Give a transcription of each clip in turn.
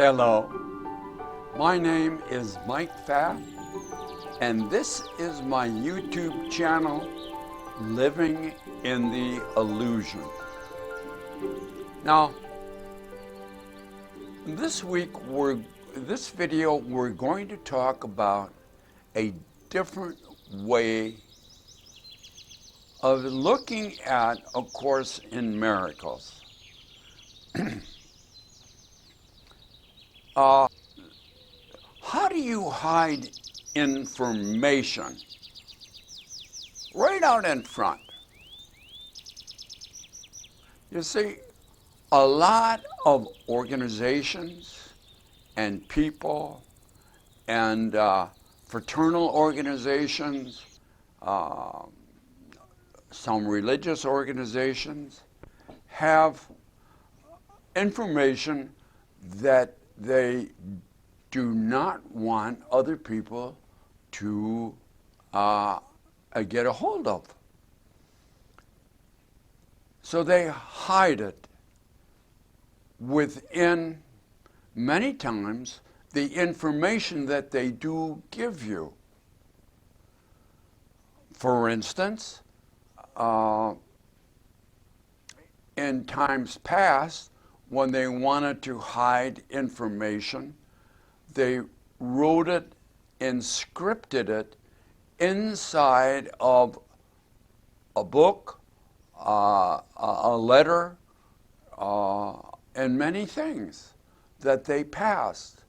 Hello, my name is Mike Pfaff, and this is my YouTube channel, Living in the Illusion. Now, this video, we're going to talk about a different way of looking at A Course in Miracles. How do you hide information right out in front? You see, a lot of organizations and people and fraternal organizations, some religious organizations have information that they do not want other people to get a hold of. So they hide it within, many times, the information that they do give you. For instance, in times past, when they wanted to hide information, they wrote it, encrypted it inside of a book, a letter, and many things that they passed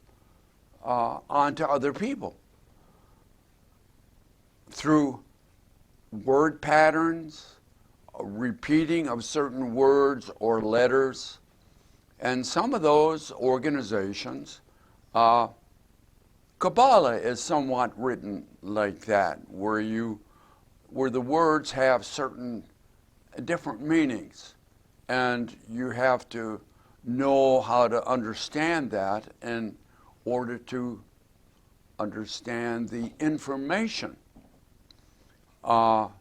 on to other people through word patterns, repeating of certain words or letters. And some of those organizations, Kabbalah is somewhat written like that, where the words have certain different meanings, and you have to know how to understand that in order to understand the information. The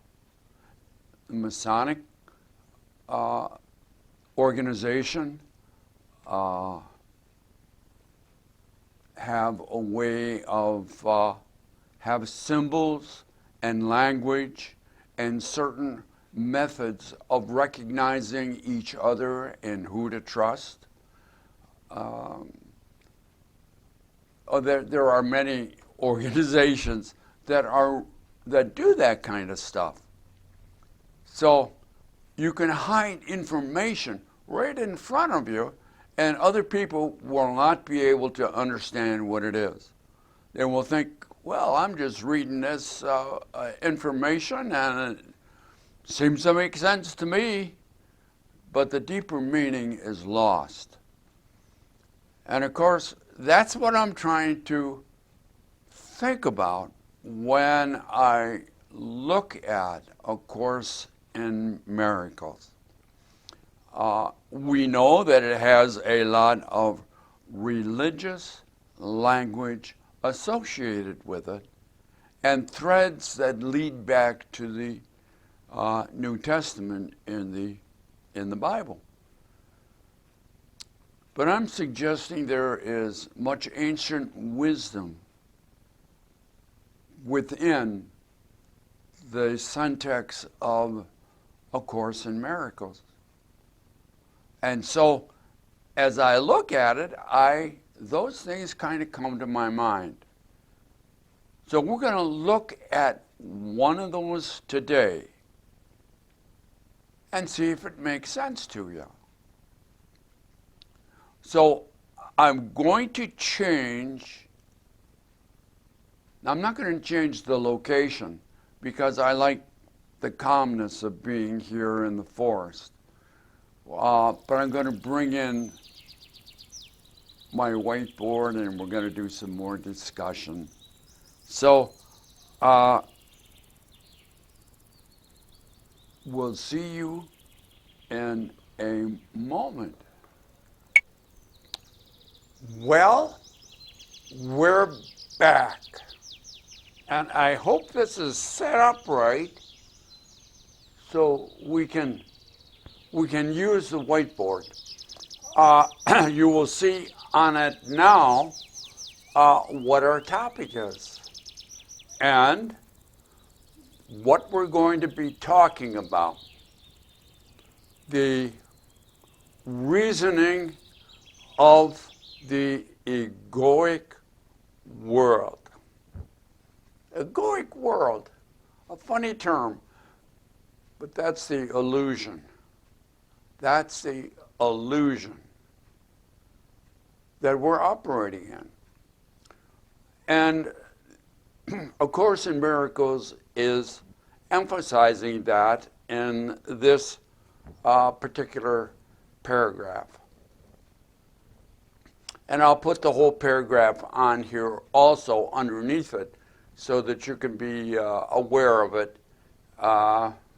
Masonic organization have a way of have symbols and language and certain methods of recognizing each other and who to trust. There are many organizations that do that kind of stuff. So you can hide information right in front of you, and other people will not be able to understand what it is. They will think, well, I'm just reading this information and it seems to make sense to me, but the deeper meaning is lost. And of course, that's what I'm trying to think about when I look at A Course in Miracles. We know that it has a lot of religious language associated with it and threads that lead back to the New Testament in the Bible. But I'm suggesting there is much ancient wisdom within the syntax of A Course in Miracles. And so, as I look at it, those things kind of come to my mind. So we're going to look at one of those today and see if it makes sense to you. So I'm going to change. I'm not going to change the location because I like the calmness of being here in the forest. But I'm going to bring in my whiteboard and we're going to do some more discussion. So we'll see you in a moment. Well, we're back. And I hope this is set up right so we can use the whiteboard. You will see on it now what our topic is and what we're going to be talking about. The reasoning of the egoic world. Egoic world, a funny term, but that's the illusion. That's the illusion that we're operating in. And A Course in Miracles is emphasizing that in this particular paragraph. And I'll put the whole paragraph on here also underneath it so that you can be aware of it,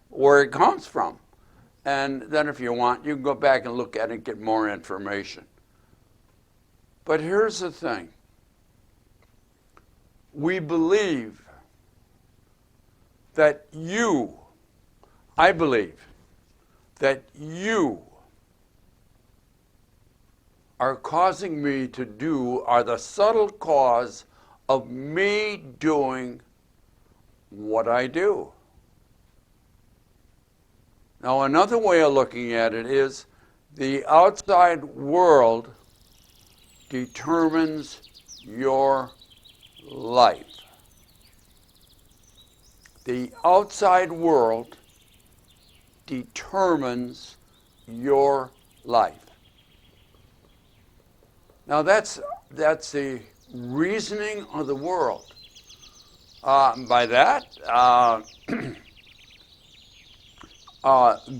where it comes from. And then if you want, you can go back and look at it and get more information. But here's the thing. We believe that I believe that you are causing me to do, are the subtle cause of me doing what I do. Now, another way of looking at it is the outside world determines your life. The outside world determines your life. Now that's the reasoning of the world. By that,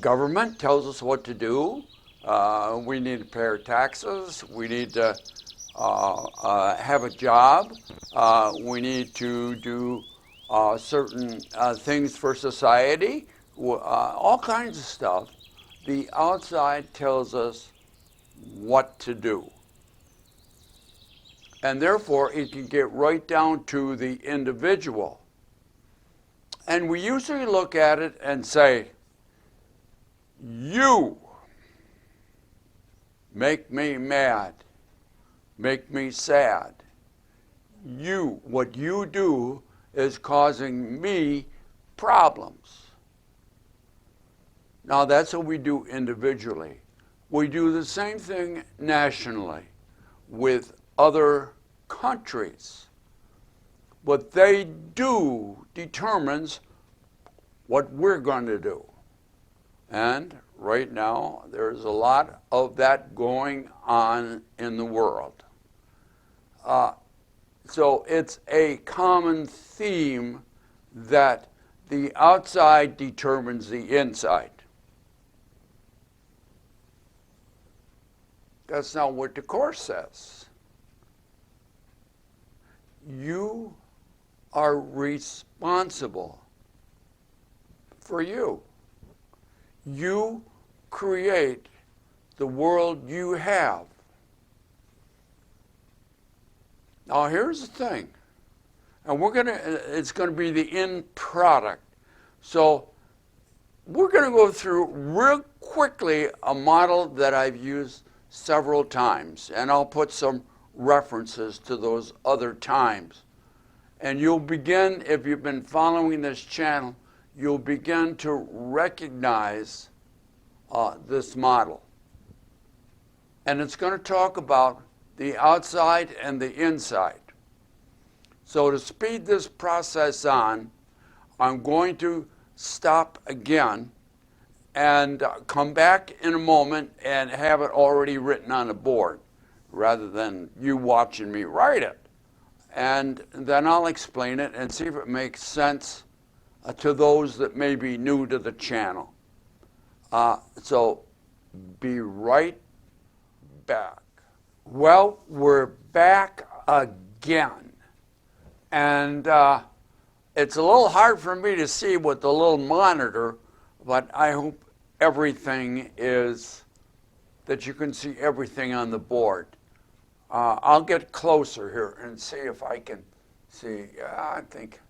government tells us what to do. We need to pay our taxes. We need to have a job. We need to do certain things for society. All kinds of stuff. The outside tells us what to do. And therefore, it can get right down to the individual. And we usually look at it and say, you make me mad, make me sad. What you do is causing me problems. Now, that's what we do individually. We do the same thing nationally with other countries. What they do determines what we're going to do. And right now, there's a lot of that going on in the world. So it's a common theme that the outside determines the inside. That's not what the Course says. You are responsible for you. You create the world you have. Now here's the thing, and it's going to be the end product. So we're going to go through real quickly a model that I've used several times, and I'll put some references to those other times. And you'll begin, if you've been following this channel, you'll begin to recognize this model. And it's going to talk about the outside and the inside. So to speed this process on, I'm going to stop again and come back in a moment and have it already written on the board, rather than you watching me write it. And then I'll explain it and see if it makes sense to those that may be new to the channel. So be right back. Well, we're back again. And it's a little hard for me to see with the little monitor, but I hope everything is, that you can see everything on the board. I'll get closer here and see if I can see. I think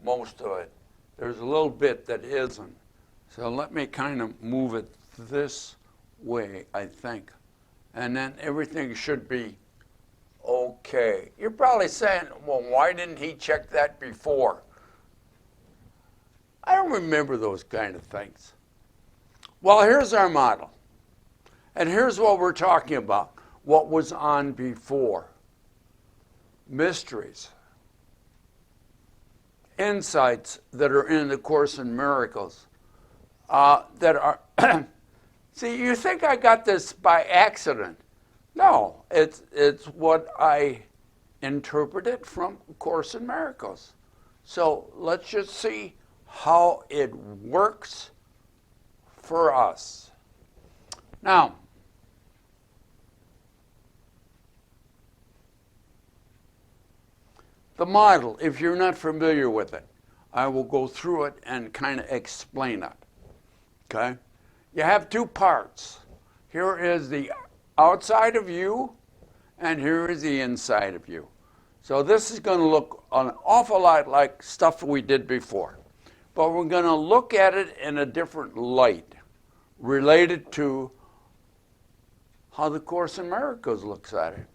most of it. There's a little bit that isn't. So let me kind of move it this way, I think. And then everything should be Okay. You're probably saying, well, why didn't he check that before? I don't remember those kind of things. Well, here's our model. And here's what we're talking about. What was on before. Mysteries. Insights that are in the Course in Miracles. That are, see, you think I got this by accident. No, it's what I interpreted from Course in Miracles. So let's just see how it works for us. Now, the model, if you're not familiar with it, I will go through it and kind of explain it. Okay? You have two parts. Here is the outside of you, and here is the inside of you. So this is going to look an awful lot like stuff we did before. But we're going to look at it in a different light, related to how the Course in Miracles looks at it.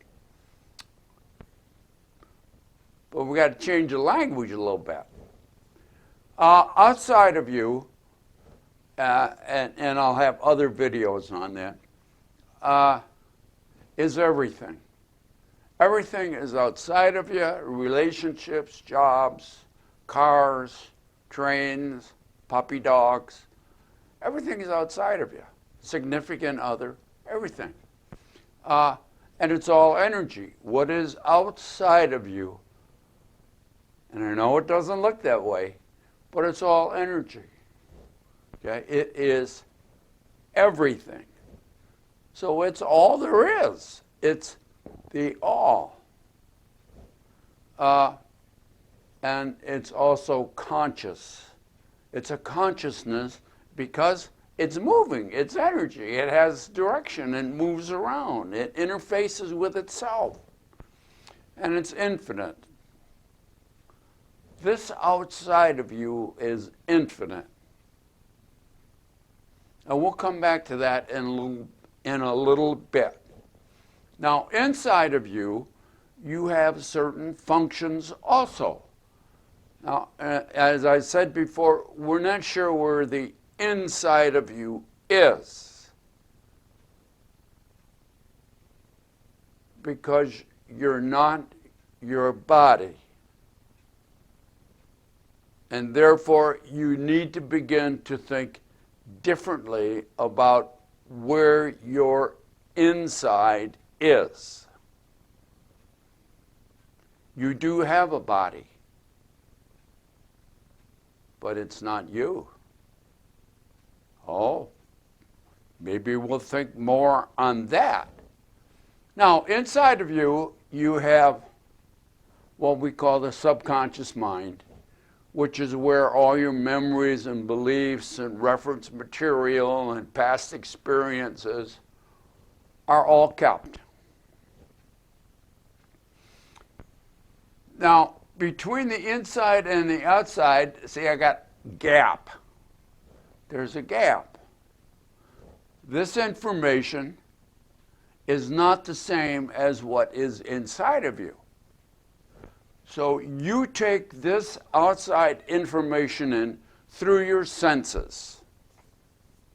But we got to change the language a little bit. Outside of you, and I'll have other videos on that, is everything. Everything is outside of you: relationships, jobs, cars, trains, puppy dogs. Everything is outside of you. Significant other, everything. And it's all energy. What is outside of you? And I know it doesn't look that way, but it's all energy. Okay? It is everything. So it's all there is. It's the all. And it's also conscious. It's a consciousness because it's moving. It's energy. It has direction and moves around. It interfaces with itself. And it's infinite. This outside of you is infinite. And we'll come back to that in a little bit. Now, inside of you, you have certain functions also. Now, as I said before, we're not sure where the inside of you is, because you're not your body. And therefore, you need to begin to think differently about where your inside is. You do have a body, but it's not you. Oh, maybe we'll think more on that. Now, inside of you, you have what we call the subconscious mind, which is where all your memories and beliefs and reference material and past experiences are all kept. Now, between the inside and the outside, see, I got gap. There's a gap. This information is not the same as what is inside of you. So you take this outside information in through your senses.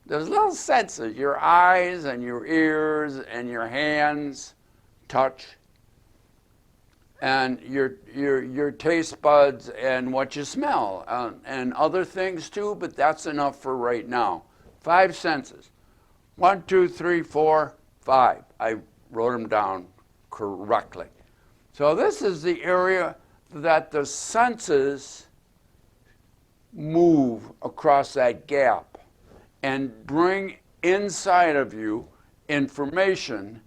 There's little senses, your eyes and your ears and your hands, touch, and your taste buds and what you smell, and other things too, but that's enough for right now. 5 senses. 1, 2, 3, 4, 5. I wrote them down correctly. So this is the area that the senses move across that gap and bring inside of you information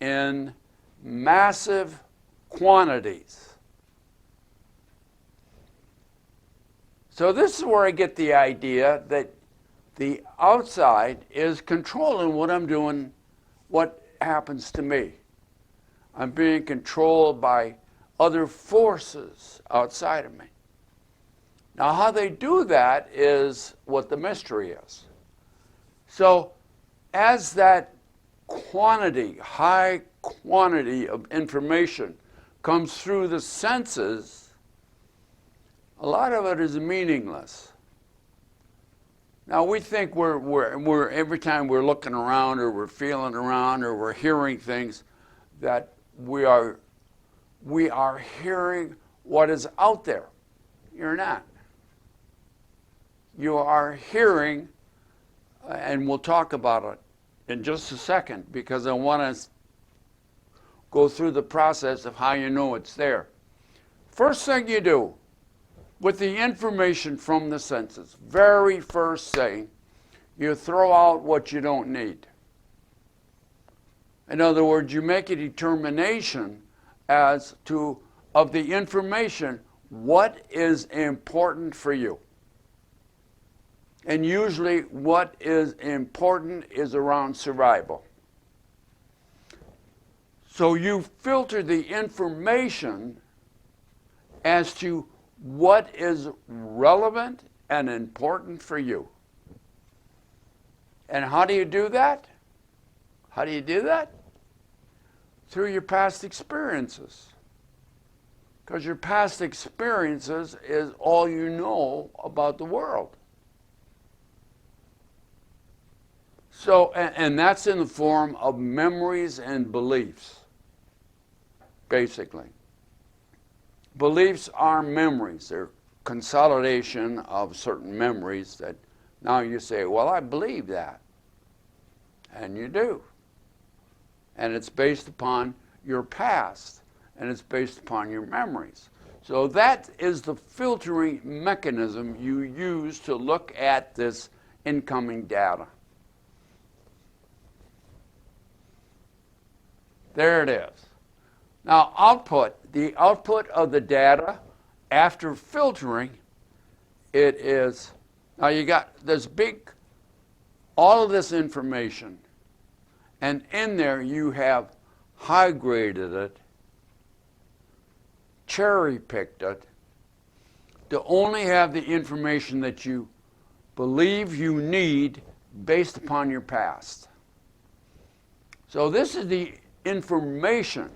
in massive quantities. So this is where I get the idea that the outside is controlling what I'm doing, what happens to me. I'm being controlled by other forces outside of me. Now, how they do that is what the mystery is. So, as that quantity, high quantity of information comes through the senses, a lot of it is meaningless. Now we think we're every time we're looking around or we're feeling around or we're hearing things that we are hearing what is out there. You're not. You are hearing, and we'll talk about it in just a second because I want to go through the process of how you know it's there. First thing you do with the information from the senses, very first thing, you throw out what you don't need. In other words, you make a determination as to, of the information, what is important for you. And usually what is important is around survival. So you filter the information as to what is relevant and important for you. And how do you do that? How do you do that? Through your past experiences. Because your past experiences is all you know about the world. So, and that's in the form of memories and beliefs, basically. Beliefs are memories. They're consolidation of certain memories that now you say, well, I believe that. And you do. And it's based upon your past, and it's based upon your memories. So that is the filtering mechanism you use to look at this incoming data. There it is. Now, the output of the data after filtering, it is, now you got this big, all of this information, and in there you have high-graded it, cherry-picked it, to only have the information that you believe you need based upon your past. So this is the information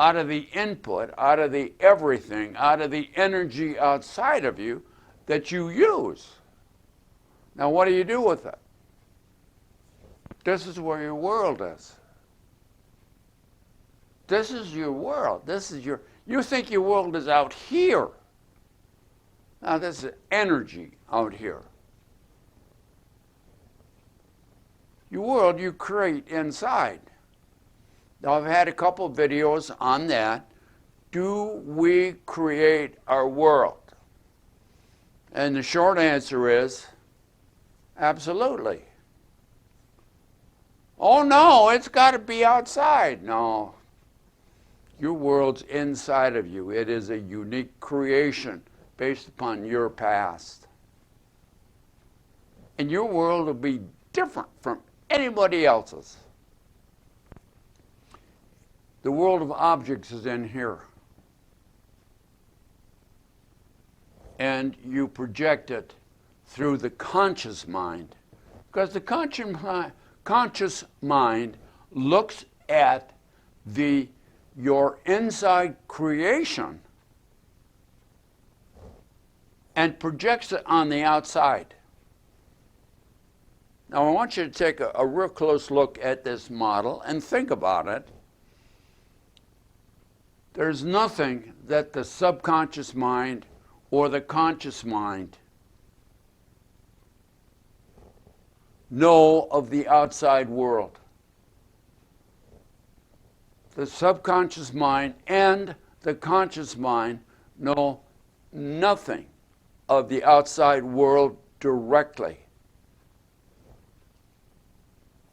out of the input, out of the everything, out of the energy outside of you that you use. Now what do you do with it? This is where your world is. This is your world. This is your, you think your world is out here. Now this is energy out here. Your world you create inside. Now, I've had a couple of videos on that. Do we create our world? And the short answer is, absolutely. Oh no, it's got to be outside. No. Your world's inside of you. It is a unique creation based upon your past. And your world will be different from anybody else's. The world of objects is in here. And you project it through the conscious mind. Because the conscious mind looks at your inside creation and projects it on the outside. Now I want you to take a real close look at this model and think about it. There's nothing that the subconscious mind or the conscious mind know of the outside world. The subconscious mind and the conscious mind know nothing of the outside world directly.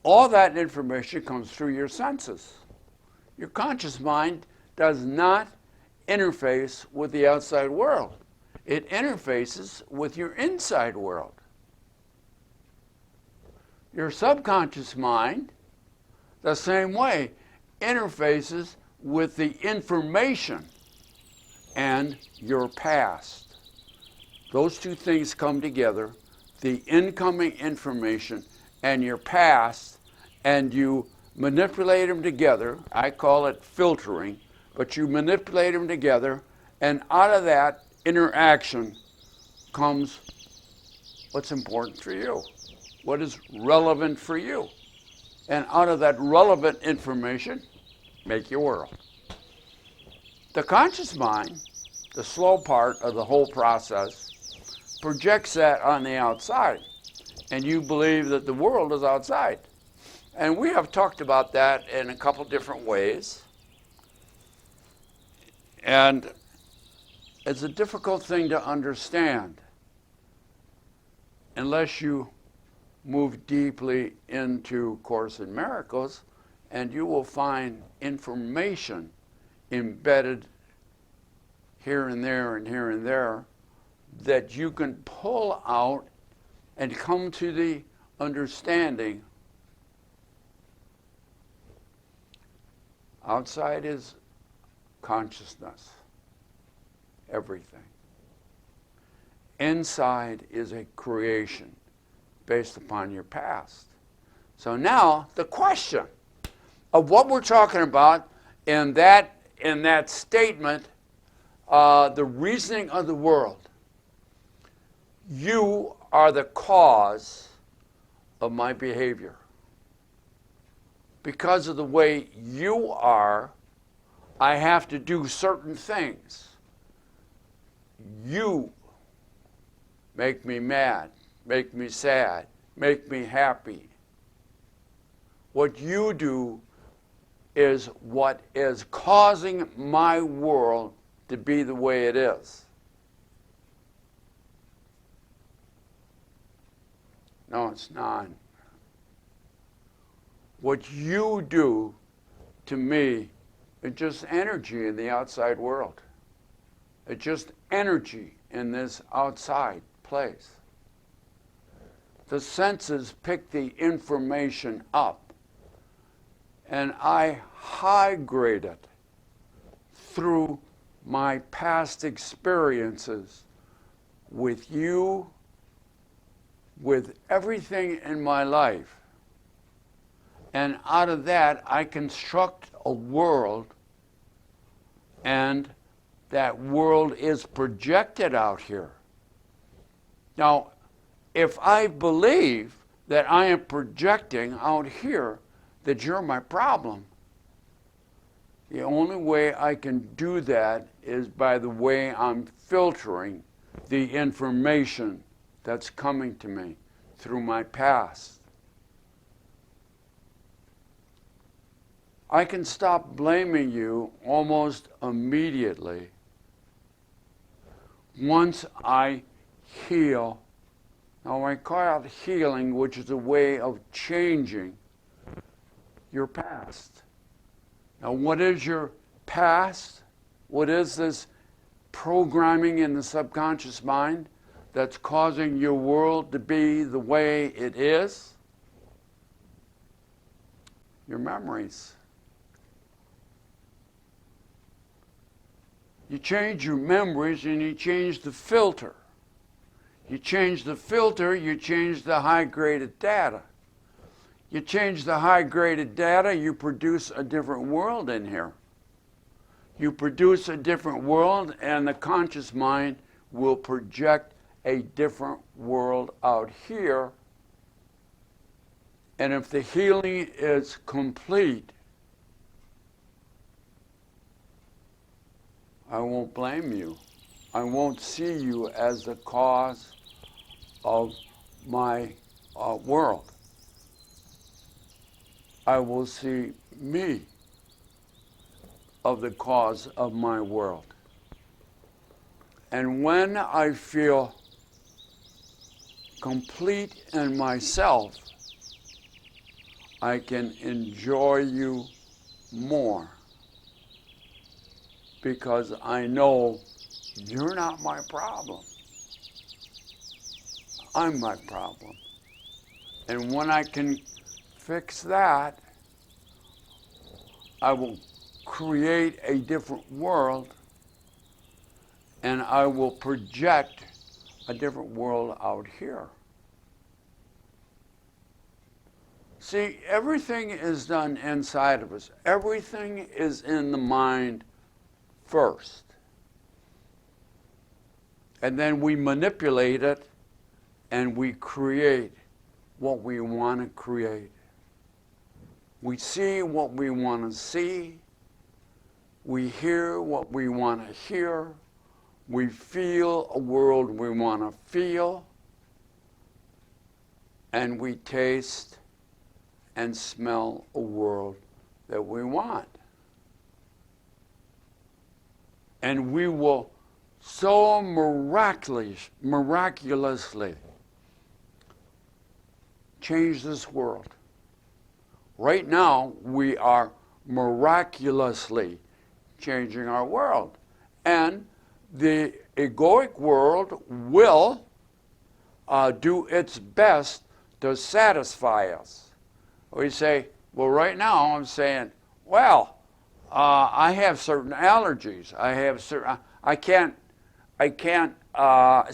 All that information comes through your senses. Your conscious mind does not interface with the outside world. It interfaces with your inside world. Your subconscious mind, the same way, interfaces with the information and your past. Those two things come together, the incoming information and your past, and you manipulate them together. I call it filtering, but you manipulate them together, and out of that interaction comes what's important for you, what is relevant for you. And out of that relevant information, make your world. The conscious mind, the slow part of the whole process, projects that on the outside, and you believe that the world is outside. And we have talked about that in a couple different ways. And it's a difficult thing to understand unless you move deeply into Course in Miracles, and you will find information embedded here and there and here and there that you can pull out and come to the understanding. Outside is consciousness, everything. Inside is a creation based upon your past. So now the question of what we're talking about in that statement, the reasoning of the world. You are the cause of my behavior. Because of the way you are, I have to do certain things. You make me mad, make me sad, make me happy. What you do is what is causing my world to be the way it is. No, it's not. What you do to me is just energy in the outside world. It's just energy in this outside place. The senses pick the information up, and I high grade it through my past experiences with you, with everything in my life. And out of that, I construct a world, and that world is projected out here. Now, if I believe that I am projecting out here that you're my problem, the only way I can do that is by the way I'm filtering the information that's coming to me through my past. I can stop blaming you almost immediately once I heal. Now I call it healing, which is a way of changing your past. Now what is your past? What is this programming in the subconscious mind that's causing your world to be the way it is? Your memories. You change your memories and you change the filter. You change the filter, you change the high-graded data. You change the high-graded data, you produce a different world in here. You produce a different world, and the conscious mind will project a different world out here. And if the healing is complete, I won't blame you. I won't see you as the cause of my world. I will see me of the cause of my world. And when I feel complete in myself, I can enjoy you more, because I know you're not my problem. I'm my problem. And when I can fix that, I will create a different world, and I will project a different world out here. See, everything is done inside of us. Everything is in the mind first. And then we manipulate it and we create what we want to create. We see what we want to see. We hear what we want to hear. We feel a world we want to feel. And we taste and smell a world that we want. And we will so miraculously change this world. Right now, we are miraculously changing our world. And the egoic world will do its best to satisfy us. We say, well, right now I'm saying, well, I have certain allergies. I can't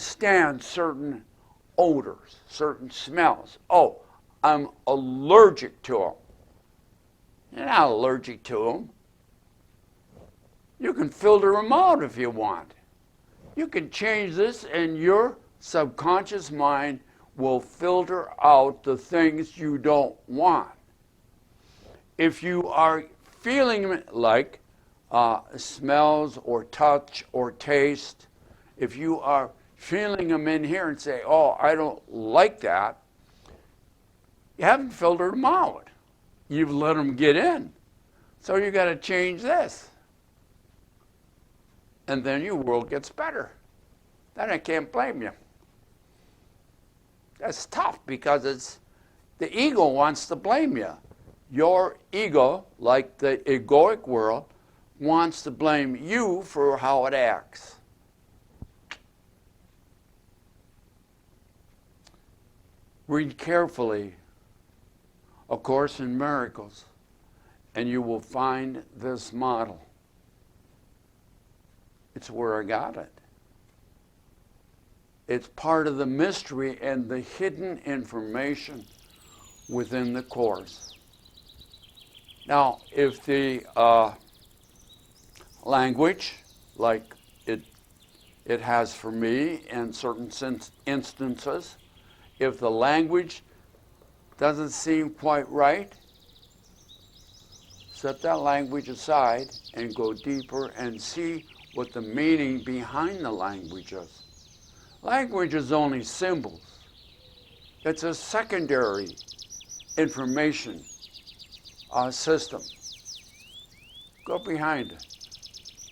stand certain odors, certain smells. Oh, I'm allergic to them. You're not allergic to them. You can filter them out if you want. You can change this and your subconscious mind will filter out the things you don't want. If you are feeling like smells or touch or taste, if you are feeling them in here and say, oh, I don't like that, you haven't filtered them out. You've let them get in. So you got to change this. And then your world gets better. Then I can't blame you. That's tough because it's the ego wants to blame you. Your ego, like the egoic world, wants to blame you for how it acts. Read carefully A Course in Miracles, and you will find this model. It's where I got it. It's part of the mystery and the hidden information within the Course. Now, if the language, like it has for me in certain instances, if the language doesn't seem quite right, set that language aside and go deeper and see what the meaning behind the language is. Language is only symbols. It's a secondary information system. Go behind it.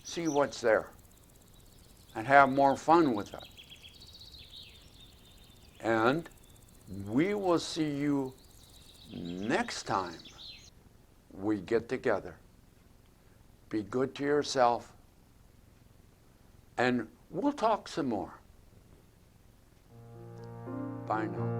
See what's there. And have more fun with it. And we will see you next time we get together. Be good to yourself. And we'll talk some more. Bye now.